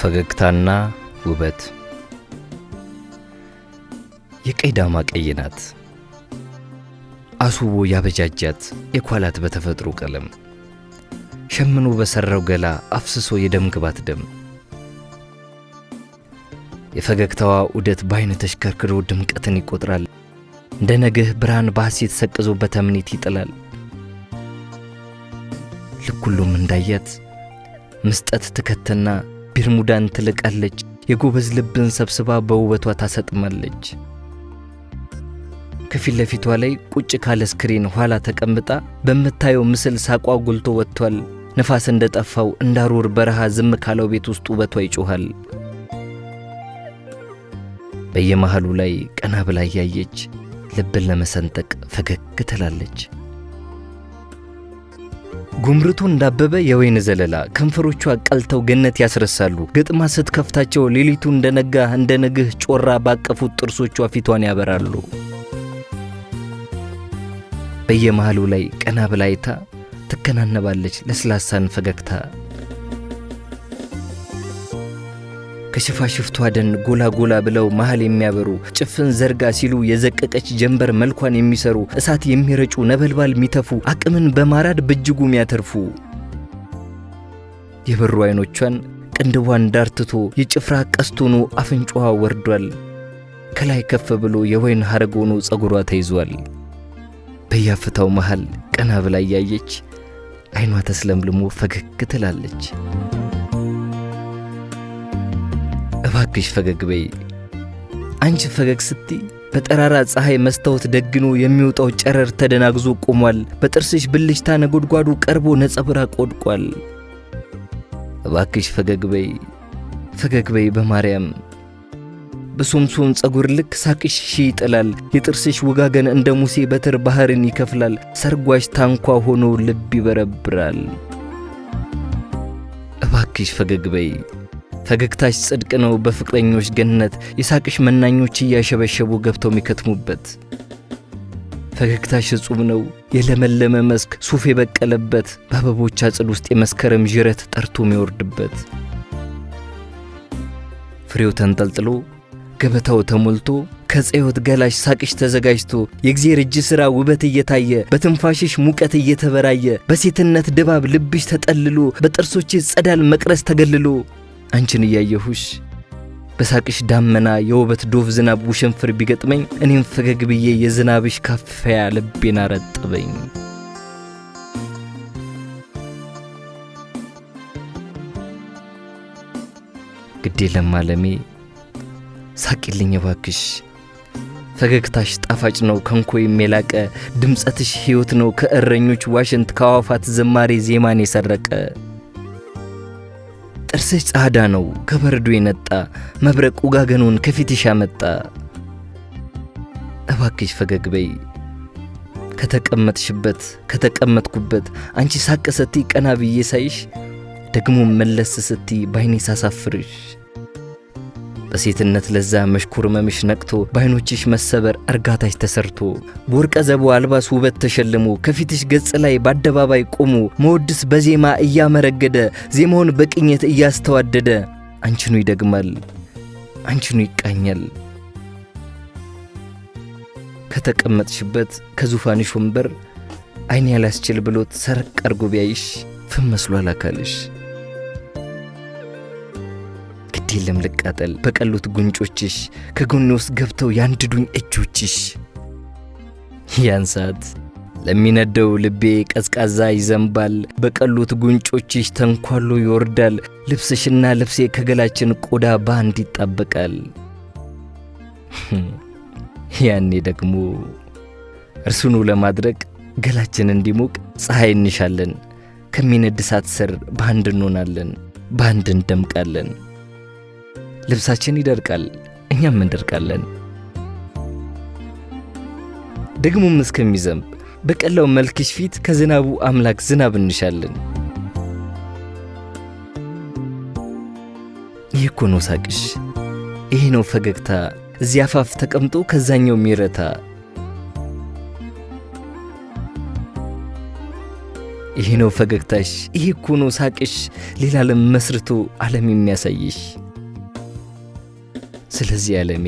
ፈገግታና ውበት የቀይ ዳማ ቀይ ናት አሱቦ ያበጃጃት የኳላት በተፈጥሮ ቀለም ሸምኖ በሰራው ገላ አፍስሶ የደም ግባት ደም የፈገግታዋ ዑደት ባይነ ተሽከርክሮ ድምቀትን ይቆጥራል እንደ ነገህ ብርሃን ባሴት ሰቅዞ በተምኔት ይጥላል ለኩሉም እንዳያት መስጠት ትከተና ቢርሙዳን ትልቃለች የጎበዝ ልብን ሰብስባ በውበቷ ታሰጥማለች ከፊት ለፊቷ ላይ ቁጭ ካለ ስክሪን ኋላ ተቀምጣ በመታየው ምስል ሳቋ ጎልቶ ወጥቷል ነፋስ እንደጠፋው እንዳሩር በረሃ ዝም ካለው ቤት ውስጥ ውበቷ ይጮሃል በየመሃሉ ላይ ቀና ብላ ያየች ልብን ለመሰንጠቅ ፈገግ ትላለች ጉምርቱ እንዳበበ የወይን ዘለላ ከንፈሮቿ ቀልተው ገነት ያስረሳሉ ግጥማ ስትከፍታቸው ሌሊቱ እንደነጋ እንደነግህ ጮራ ባቀፉት ጥርሶቿ ፊቷን ያበራሉ በየመሃሉ ላይ ቀና ብላ አይታ ትከናነባለች ለስላሳን ፈገግታ ከሽፋሽፍቷ ደን ጎላ ጎላ ብለው መሃል የሚያበሩ ጭፍን ዘርጋ ሲሉ የዘቀቀች ጀንበር መልኳን የሚሰሩ እሳት የሚረጩ ነበልባል የሚተፉ አቅምን በማራድ በእጅጉ የሚያተርፉ የበሩ አይኖቿን ቅንድቧን ዳርትቶ የጭፍራ ቀስቶኑ አፍንጫዋ ወርዷል ከላይ ከፍ ብሎ የወይን ሐረግ ሆኖ ጸጉሯ ተይዟል በያፍታው መሃል ቀና ብላ ያየች አይኗ ተስለምልሞ ፈገግ ትላለች እባክሽ ፈገግ በይ አንቺ ፈገግ ስቲ በጠራራ ፀሐይ መስታወት ደግኖ የሚወጣው ጨረር ተደናግዞ ቆሟል በጥርስሽ ብልጭታ ነጎድጓዱ ቀርቦ ነጸብራቅ ወድቋል እባክሽ ፈገግ በይ በማርያም በሶምሶን ጸጉር ልክ ሳቅሽ ይጥላል የጥርስሽ ወጋገን እንደ ሙሴ በትር ባህርን ይከፍላል ሰርጓሽ ታንኳ ሆኖ ልብ ይበረብራል እባክሽ ፈገግ በይ ፈገግታሽ ጽድቅ ነው በፍቅረኞች ገነት የሳቅሽ መናኞች ያሸበሸቡ ገብተው የሚከትሙበት ፈገግታሽ ጹም ነው የለመለመ መስክ ሱፍ የበቀለበት በአበቦች አጽድ ውስጥ የመስከረም ጅረት ጠርቶ የሚወርድበት ፍሬው ተንጠልጥሎ ገበታው ተሞልቶ ከጽዮት ገላሽ ሳቅሽ ተዘጋጅቶ የእግዚአብሔር እጅ ሥራ ውበት እየታየ በትንፋሽሽ ሙቀት እየተበራየ በሴትነት ድባብ ልብሽ ተጠልሎ በጥርሶችሽ ጸዳል መቅረስ ተገልሎ አንቺን ያየሁሽ በሳቅሽ ዳመና የውበት ዶፍ ዝናብ ውሽንፍር ቢገጥመኝ እኔም ፈገግ ብዬ የዝናብሽ ካፈያ ልቤን አረጥበኝ ግዴ ለማለሜ ሳቂልኝ እባክሽ ፈገግታሽ ጣፋጭ ነው ከንኮይ የላቀ ድምጸትሽ ሕይወት ነው ከእረኞች ዋሽንት ከዋፋት ዝማሬ ዜማን የሰረቀ ጥርስሽ ጻዳ ነው ከበረዶ የነጣ መብረቅ ውጋገኑን ከፊትሽ ያመጣ እባክሽ ፈገግ በይ ከተቀመጥሽበት ከተቀመጥኩበት አንቺ ሳቅ ስቲ ቀና ብዬ ሳይሽ ደግሞ መለስ ስቲ ባይኔ ሳሳፍርሽ በሴትነት ለዛ መሽኩር መምሽ ነቅቶ ባይኖችሽ መሰበር እርጋታሽ ተሰርቶ በወርቀ ዘቦ አልባስ ውበት ተሸልሞ ከፊትሽ ገጽ ላይ በአደባባይ ቆሞ መወድስ በዜማ እያመረገደ ዜማውን በቅኝት እያስተዋደደ አንቺኑ ይደግማል አንቺኑ ይቃኛል ከተቀመጥሽበት ከዙፋንሽ ወንበር አይን ያላስችል ብሎት ሰረቅ አርጎ ቢያይሽ ፍም መስሏል አካልሽ የለም ልቃጠል በቀሉት ጉንጮችሽ ከጎኔ ውስጥ ገብተው ያንድዱኝ እጆችሽ ያን ሰዓት ለሚነደው ልቤ ቀዝቃዛ ይዘንባል በቀሉት ጉንጮችሽ ተንኳሎ ይወርዳል ልብስሽና ልብሴ ከገላችን ቆዳ ባንድ ይጣበቃል ያኔ ደግሞ እርሱኑ ለማድረግ ገላችን እንዲሞቅ ፀሐይ እንሻለን ከሚነድ እሳት ስር ባንድ እንሆናለን ባንድ እንደምቃለን ልብሳችን ይደርቃል እኛም እንደርቃለን ደግሞም እስከሚዘንብ በቀላው መልክሽ ፊት ከዝናቡ አምላክ ዝናብ እንሻለን ይህ እኮ ነው ሳቅሽ ይሄ ነው ፈገግታ እዚያ አፋፍ ተቀምጦ ከዛኛው ሚረታ ይሄ ነው ፈገግታሽ፣ ይሄ እኮ ነው ሳቅሽ፣ ሌላ ዓለም መስርቶ ዓለም የሚያሳይሽ። ስለዚህ ዓለሜ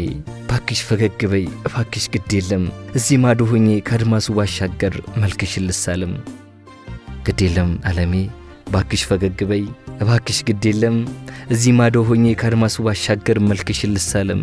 ባክሽ ፈገግ በይ እባክሽ፣ ግድ የለም እዚህ ማዶ ሆኜ ከአድማሱ ባሻገር መልክሽን ልሳለም። ግድ የለም ዓለሜ ባክሽ ፈገግ በይ እባክሽ፣ ግድ የለም እዚህ ማዶ ሆኜ ከአድማሱ ባሻገር መልክሽን ልሳለም።